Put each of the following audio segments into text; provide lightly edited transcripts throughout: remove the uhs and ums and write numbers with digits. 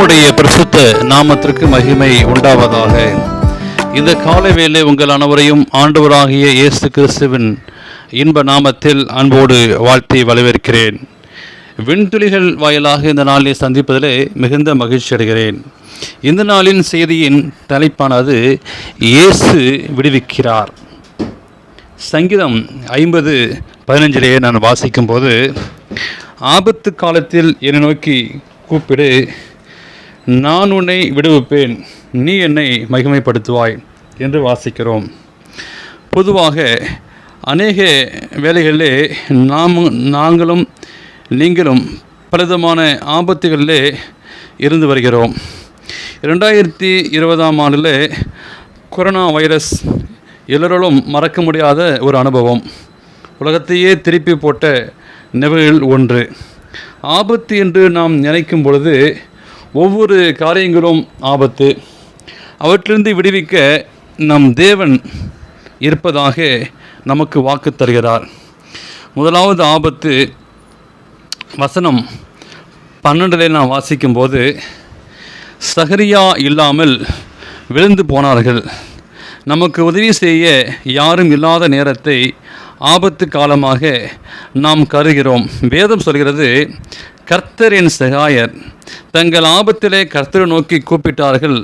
கர்த்தருடைய பரிசுத்த நாமத்திற்கு மகிமை உண்டாவதாக. இந்த காலை வேளை உங்கள் அனைவரையும் ஆண்டவராகிய இயேசு கிறிஸ்துவின் இன்ப நாமத்தில் அன்போடு வாழ்த்தி வரவேற்கிறேன். விண்துளிகள் வாயிலாக இந்த நாளில் சந்திப்பதிலே மிகுந்த மகிழ்ச்சி அடைகிறேன். இந்த நாளின் செய்தியின் தலைப்பானது இயேசு விடுவிக்கிறார். சங்கீதம் 50:15 நான் வாசிக்கும் போது, ஆபத்து காலத்தில் என்னை நோக்கி கூப்பிடு, நான் உன்னை விடுவிப்பேன், நீ என்னை மகிமைப்படுத்துவாய் என்று வாசிக்கிறோம். பொதுவாக அநேக வேளைகளிலே நாங்களும் நீங்களும் பலவிதமான ஆபத்துகளிலே இருந்து வருகிறோம். 2020 ஆண்டில் கொரோனா வைரஸ் எல்லோரும் மறக்க முடியாத ஒரு அனுபவம், உலகத்தையே திருப்பி போட்ட நிகழ்வுகள் ஒன்று. ஆபத்து என்று நாம் நினைக்கும் பொழுது ஒவ்வொரு காரியங்களும் ஆபத்து. அவற்றிலிருந்து விடுவிக்க நம் தேவன் இருப்பதாக நமக்கு வாக்கு தருகிறார். முதலாவது ஆபத்து வசனம் 12 நாம் வாசிக்கும்போது, சகரியா இல்லாமல் விழுந்து போனார்கள், நமக்கு உதவி செய்ய யாரும் இல்லாத நேரத்தை ஆபத்து காலமாக நாம் கருகிறோம். வேதம் சொல்கிறது, கர்த்தரின் சகாயர் தங்கள் ஆபத்திலே கர்த்தரை நோக்கி கூப்பிட்டார்கள்,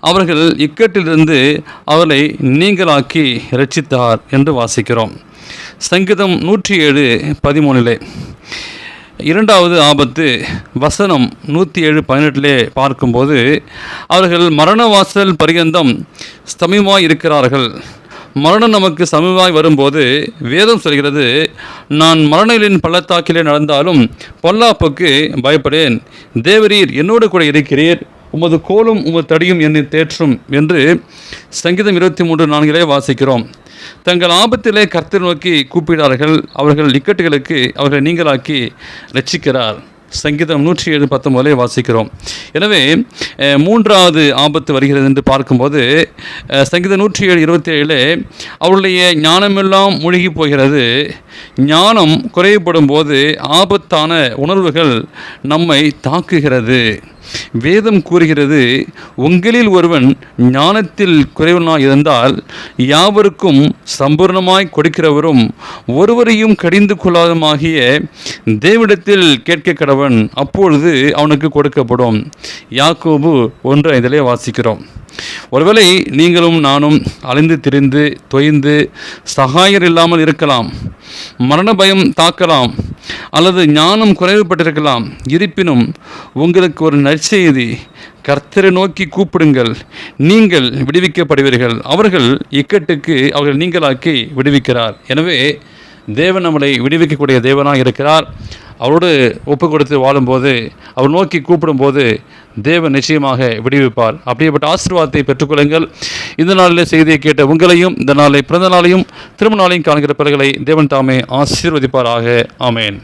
அவர்கள் இக்கட்டிலிருந்து அவர்களை நீங்களாக்கி இரட்சித்தார் என்று வாசிக்கிறோம். சங்கீதம் 107:13. இரண்டாவது ஆபத்து வசனம் 107:18 பார்க்கும்போது, அவர்கள் மரணவாசல் பரியந்தம் சமீபமாய் இருக்கிறார்கள். மரணம் நமக்கு சமீபமாய் வரும்போது வேதம் சொல்கிறது, நான் மரணங்களின் பள்ளத்தாக்கிலே நடந்தாலும் பொல்லாப்புக்கு பயப்படேன், தேவரீர் என்னோடு கூட இருக்கிறீர், உமது கோலும் உமது தடியும் என்னை தேற்றும் என்று சங்கீதம் 23:4 வாசிக்கிறோம். தங்கள் ஆபத்திலே கர்த்தரை நோக்கி கூப்பிடார்கள், அவர்கள் இக்கட்டுகளுக்கு அவர்களை நீங்களாக்கி ரட்சிக்கிறார். சங்கீதம் 107:19 வாசிக்கிறோம். எனவே மூன்றாவது ஆபத்து வருகிறது என்று பார்க்கும்போது, சங்கீதம் 107:27 அவருடைய ஞானமெல்லாம் மூழ்கி போகிறது. ஞானம் குறைபடும் போது ஆபத்தான உணர்வுகள் நம்மை தாக்குகிறது. வேதம் கூறுகிறது, உங்களில் ஒருவன் ஞானத்தில் குறைவனாய் இருந்தால் யாவருக்கும் சம்பூர்ணமாய் கொடுக்கிறவரும் ஒருவரையும் கடிந்து கொள்ளாதமாகிய தேவனிடத்தில் கேட்க கடவன், அப்பொழுது அவனுக்கு கொடுக்கப்படும். யாக்கோபு 1:5 வாசிக்கிறோம். ஒருவேளை நீங்களும் நானும் அலைந்து திரிந்து தொய்ந்து சகாயர் இல்லாமல் இருக்கலாம், மரண பயம் தாக்கலாம், அல்லது ஞானம் குறைவுபட்டிருக்கலாம். இருப்பினும் உங்களுக்கு ஒரு நற்செய்தி, கர்த்தரை நோக்கி கூப்பிடுங்கள், நீங்கள் விடுவிக்கப்படுவீர்கள். அவர்கள் இக்கட்டுக்கு அவர்கள் நீங்களாக்கி விடுவிக்கிறார். எனவே தேவன் நம்மளை விடுவிக்கக்கூடிய தேவனாக இருக்கிறார். அவரோடு ஒப்பு கொடுத்து வாழும்போது, அவர் நோக்கி கூப்பிடும்போது தேவன் நிச்சயமாக விடுவிப்பார். அப்படிப்பட்ட ஆசீர்வாதத்தை பெற்றுக்கொள்ளுங்கள். இந்த நாளில் செய்தியை கேட்ட உங்களையும், இந்த நாளை பிறந்த நாளையும் திருமண நாளையும் காண்கிற பிறகுகளை தேவன் தாமே ஆசீர்வதிப்பாராக. ஆமேன்.